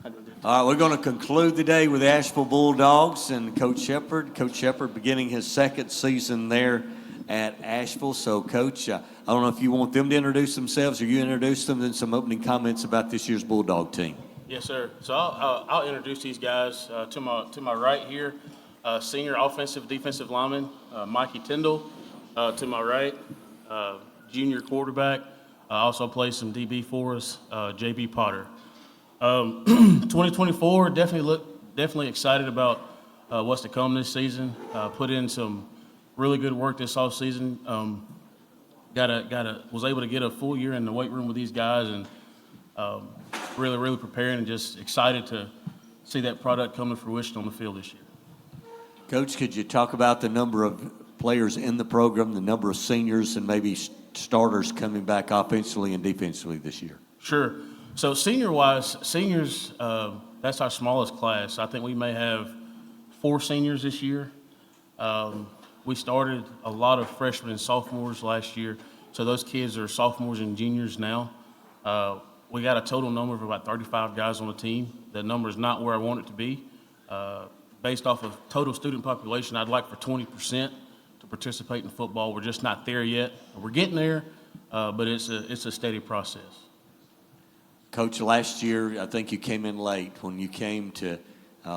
All right, we're going to conclude the day with the Ashville Bulldogs and Coach Shepard. Coach Shepard beginning his second season there at Ashville. So, Coach, I don't know if you want them to introduce themselves or you introduce them, then some opening comments about this year's Bulldog team. Yes, sir. So I'll introduce these guys. To my right here, senior offensive defensive lineman Mikey Tyndall. To my right, junior quarterback. Also plays some DB for us, J.B. Potter. 2024, definitely excited about what's to come this season. Put in some really good work this offseason. Was able to get a full year in the weight room with these guys, and really preparing and just excited to see that product come to fruition on the field this year. Coach, could you talk about the number of players in the program, the number of seniors, and maybe starters coming back offensively and defensively this year? Sure. So seniors, that's our smallest class. I think we may have 4 seniors this year. We started a lot of freshmen and sophomores last year, so those kids are sophomores and juniors now. We got a total number of about 35 guys on the team. That number is not where I want it to be. Based off of total student population, I'd like for 20% to participate in football. We're just not there yet. We're getting there, but it's a steady process. Coach, last year, I think you came in late. When you came to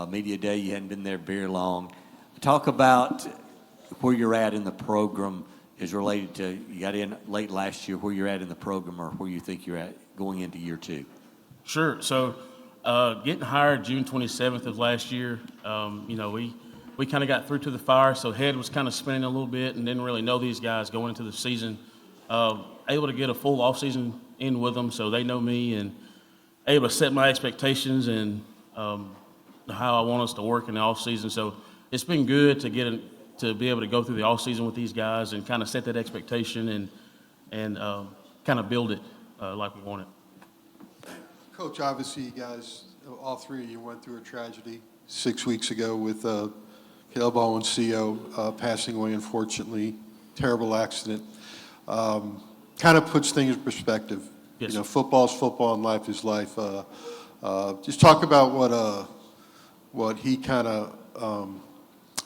Media Day, you hadn't been there very long. Talk about where you're at in the program is related to, you got in late last year, where you're at in the program or where you think you're at going into year 2. Sure. So getting hired June 27th of last year, we kind of got through to the fire, so head was kind of spinning a little bit and didn't really know these guys going into the season. Able to get a full offseason in with them, so they know me, and able to set my expectations and how I want us to work in the offseason. So it's been good to be able to go through the offseason with these guys and kind of set that expectation and kind of build it like we want it. Coach, obviously you guys, all 3 of you went through a tragedy 6 weeks ago with Caleb Owens, CO, passing away, unfortunately. Terrible accident. Kind of puts things in perspective. Yes. You know, football's football and life is life. Just talk about what he kind of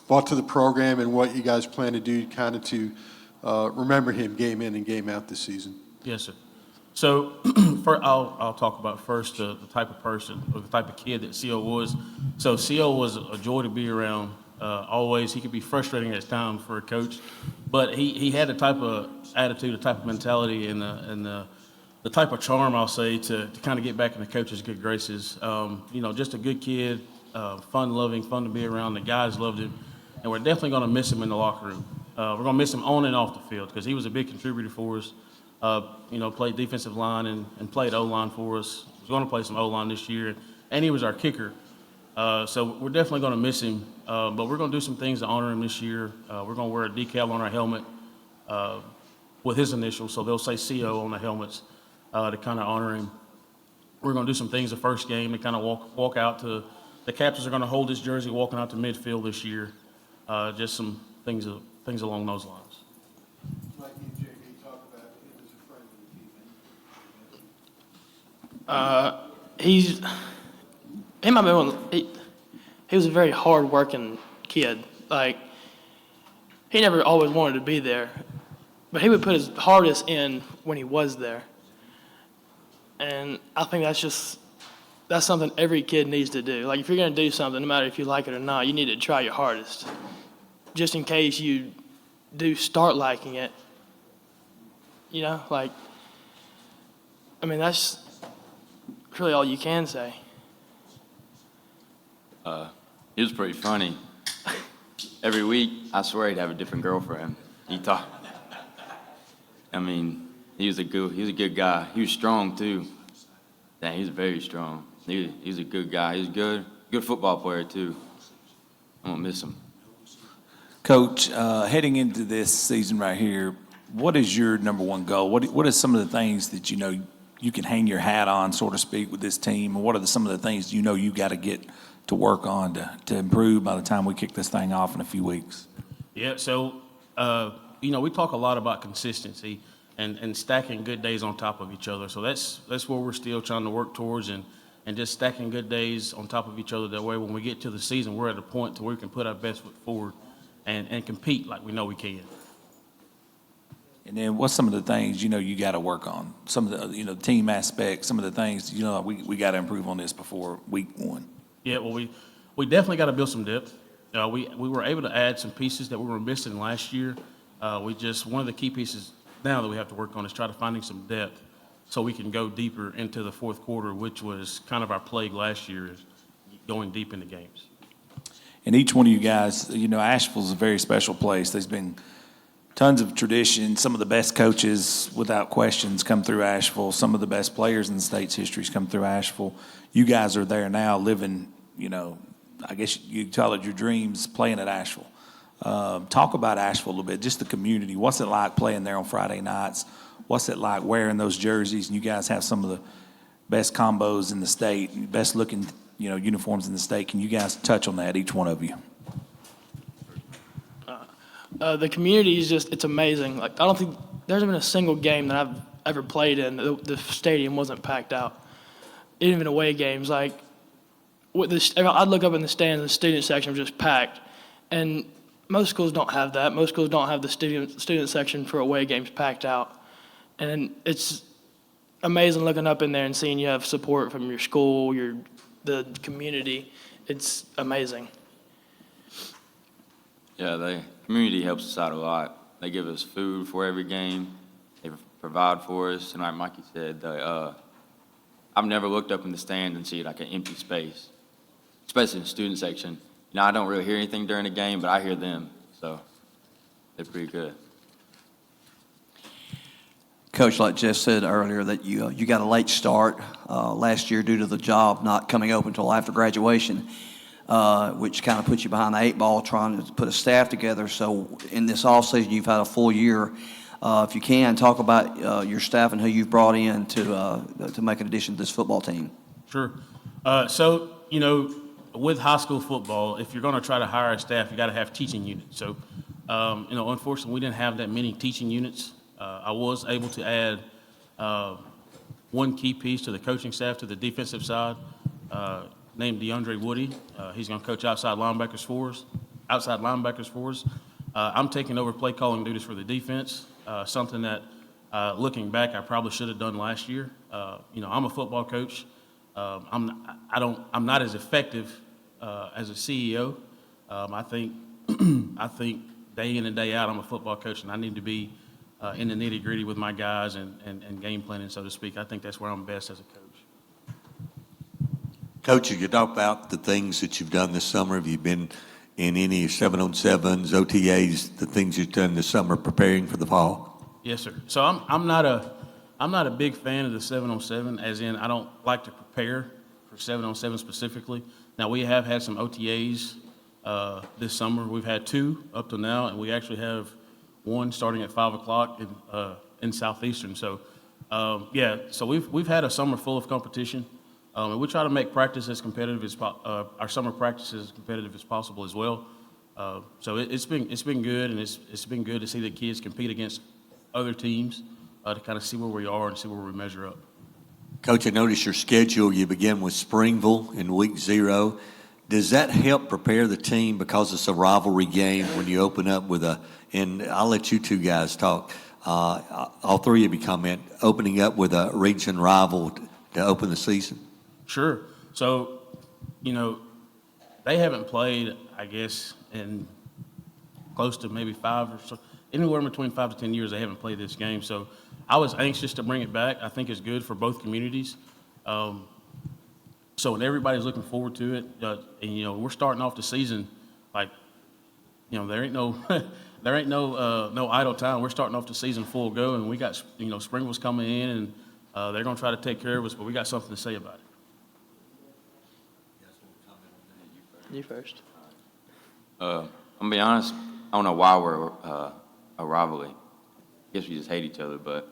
brought to the program and what you guys plan to do kind of to remember him game in and game out this season. Yes, sir. So I'll talk about first the type of person or the type of kid that CO was. So CO was a joy to be around. Always, he could be frustrating at times for a coach, but he had a type of attitude, a type of mentality, and the type of charm, I'll say, to kind of get back in the coach's good graces. Just a good kid, fun-loving, fun to be around. The guys loved him, and we're definitely going to miss him in the locker room. We're going to miss him on and off the field because he was a big contributor for us. Played defensive line and played O-line for us. He's going to play some O-line this year, and he was our kicker. So we're definitely going to miss him, but we're going to do some things to honor him this year. We're going to wear a decal on our helmet with his initials, so they'll say CO on the helmets to kind of honor him. We're going to do some things the first game to kind of walk out to – the captains are going to hold his jersey walking out to midfield this year. Just some things along those lines. Like you and JB talked about, he was a friend of the team. He was a very hard-working kid. Like, he never always wanted to be there, but he would put his hardest in when he was there. And I think that's something every kid needs to do. Like, if you're going to do something, no matter if you like it or not, you need to try your hardest. Just in case you do start liking it, that's really all you can say. He was pretty funny. Every week, I swear he'd have a different girlfriend. He was a good guy. He was strong too. Dang, he was very strong. He was a good guy. He was good football player too. I'm gonna miss him. Coach, heading into this season right here, what is your number one goal? What are some of the things that you can hang your hat on, so to speak, with this team? And what are some of the things you got to get to work on to improve by the time we kick this thing off in a few weeks? Yeah, so, we talk a lot about consistency and stacking good days on top of each other. So that's where we're still trying to work towards and and just stacking good days on top of each other. That way, when we get to the season, we're at a point to where we can put our best foot forward and compete like we know we can. And then what's some of the things, you got to work on? Some of the, team aspects, some of the things, we got to improve on this before week 1. Yeah, well, we definitely got to build some depth. We were able to add some pieces that we were missing last year. One of the key pieces now that we have to work on is try to finding some depth so we can go deeper into the fourth quarter, which was kind of our plague last year, is going deep into games. And each one of you guys, Asheville's a very special place. There's been tons of tradition. Some of the best coaches, without questions, come through Asheville. Some of the best players in the state's histories come through Asheville. You guys are there now living, I guess you call it your dreams, playing at Asheville. Talk about Asheville a little bit, just the community. What's it like playing there on Friday nights? What's it like wearing those jerseys? And you guys have some of the best combos in the state, best looking, uniforms in the state. Can you guys touch on that, each one of you? The community is it's amazing. Like, I don't think there's been a single game that I've ever played in the stadium wasn't packed out. Even away games, like I'd look up in the stands, the student section was just packed, and most schools don't have that. Most schools don't have the student section for away games packed out, and it's amazing looking up in there and seeing you have support from your school, the community. It's amazing. Yeah, the community helps us out a lot. They give us food for every game. They provide for us. And like Mikey said, I've never looked up in the stands and see like an empty space, especially in the student section. I don't really hear anything during the game, but I hear them. So they're pretty good. Coach, like Jeff said earlier, that you got a late start last year due to the job not coming open until after graduation. Which kind of puts you behind the 8 ball trying to put a staff together. So in this offseason, you've had a full year. If you can, talk about your staff and who you've brought in to make an addition to this football team. Sure. With high school football, if you're going to try to hire a staff, you got to have teaching units. So, unfortunately, we didn't have that many teaching units. I was able to add one key piece to the coaching staff to the defensive side. Named DeAndre Woody. He's going to coach outside linebackers for us. I'm taking over play calling duties for the defense, something that, looking back, I probably should have done last year. I'm a football coach. I'm not as effective as a CEO. I think day in and day out, I'm a football coach, and I need to be in the nitty gritty with my guys and game planning, so to speak. I think that's where I'm best as a coach. Coach, you could talk about the things that you've done this summer. Have you been in any 7-on-7s, OTAs, the things you've done this summer preparing for the fall? Yes, sir. So I'm not a big fan of the 7-on-7, as in I don't like to prepare for 7-on-7 specifically. Now, we have had some OTAs this summer. We've had 2 up to now, and we actually have one starting at 5 o'clock in Southeastern. So, so we've had a summer full of competition. And we try to make practice as competitive as our summer practice as competitive as possible as well. So it's been good, and it's been good to see the kids compete against other teams to kind of see where we are and see where we measure up. Coach, I noticed your schedule. You begin with Springville in week 0. Does that help prepare the team because it's a rivalry game when you open up with and I'll let you 2 guys talk. All 3 of you comment, opening up with a region rival to open the season? Sure. So, they haven't played, I guess, in close to maybe 5 or so, anywhere between 5 to 10 years they haven't played this game. So I was anxious to bring it back. I think it's good for both communities. So when everybody's looking forward to it, and we're starting off the season like, there ain't no no idle time. We're starting off the season full go, and we got Springville's coming in, and they're going to try to take care of us, but we got something to say about it. You first. I'm gonna be honest. I don't know why we're a rivalry. I guess we just hate each other, but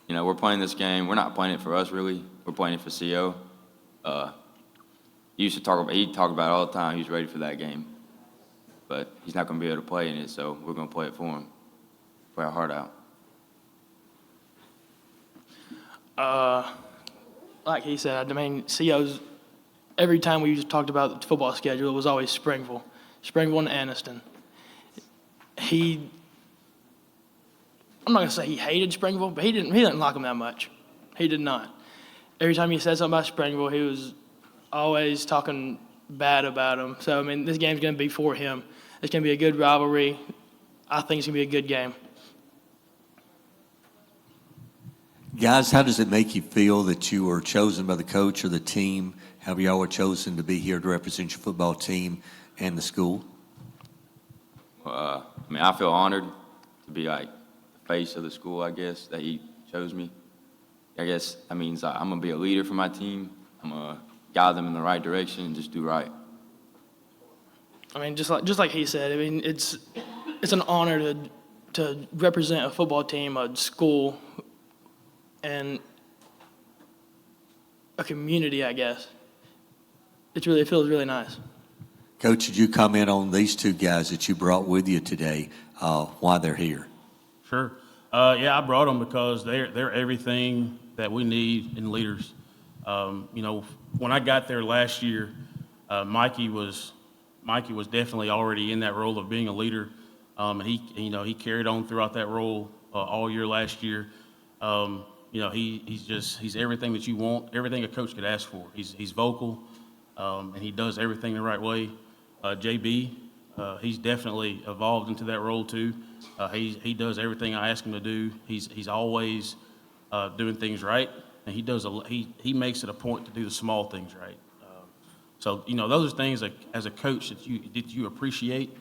we're playing this game. We're not playing it for us, really. We're playing it for CO. He talked about it all the time. He's ready for that game, but he's not gonna be able to play in it. So we're gonna play it for him. Play our heart out. like he said, I mean, CO's, every time we talked about the football schedule, it was always Springville and Anniston. I'm not going to say he hated Springville, but he didn't like them that much. He did not. Every time he said something about Springville, he was always talking bad about them. So, I mean, this game's going to be for him. It's going to be a good rivalry. I think it's going to be a good game. Guys, how does it make you feel that you were chosen by the coach or the team, however y'all were chosen to be here to represent your football team and the school? I mean, I feel honored to be like the face of the school, I guess, that he chose me. I guess that means I'm going to be a leader for my team. I'm going to guide them in the right direction and just do right. I mean, just like he said, I mean, it's an honor to represent a football team, a school, and a community, I guess. It feels really nice. Coach, did you comment on these two guys that you brought with you today, why they're here? Sure. Yeah, I brought them because they're everything that we need in leaders. When I got there last year, Mikey was definitely already in that role of being a leader. And he carried on throughout that role all year last year. He's everything that you want, everything a coach could ask for. He's vocal, and he does everything the right way. JB, he's definitely evolved into that role too. He does everything I ask him to do. He's always doing things right, and he makes it a point to do the small things right. So those are things as a coach that you appreciate.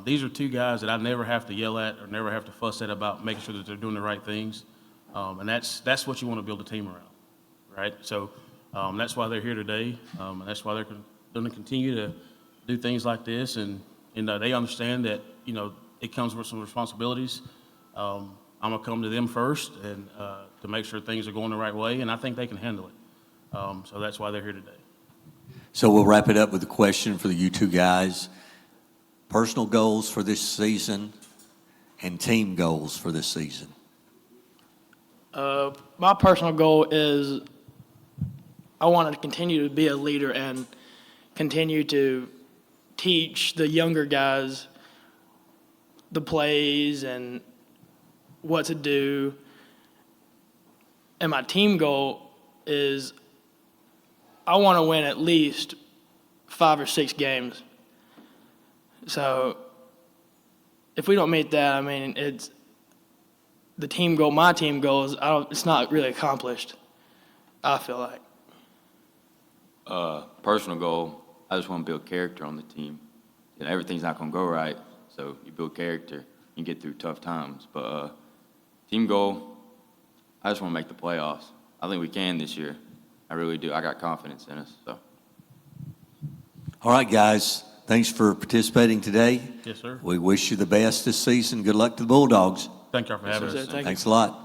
These are two guys that I never have to yell at or never have to fuss at about making sure that they're doing the right things, and that's what you want to build a team around, right? So that's why they're here today, and that's why they're going to continue to do things like this, and they understand that it comes with some responsibilities. I'm gonna come to them first and to make sure things are going the right way, and I think they can handle it. So that's why they're here today. So we'll wrap it up with a question for you two guys. Personal goals for this season and team goals for this season. My personal goal is I want to continue to be a leader and continue to teach the younger guys the plays and what to do. And my team goal is I want to win at least 5 or 6 games. So if we don't meet that, I mean, it's the team goal. My team goal is it's not really accomplished, I feel like. Personal goal, I just want to build character on the team. Everything's not going to go right, so you build character. You get through tough times. But team goal, I just want to make the playoffs. I think we can this year. I really do. I got confidence in us. So. All right, guys. Thanks for participating today. Yes, sir. We wish you the best this season. Good luck to the Bulldogs. Thank y'all for having us. Thank you. Thanks a lot.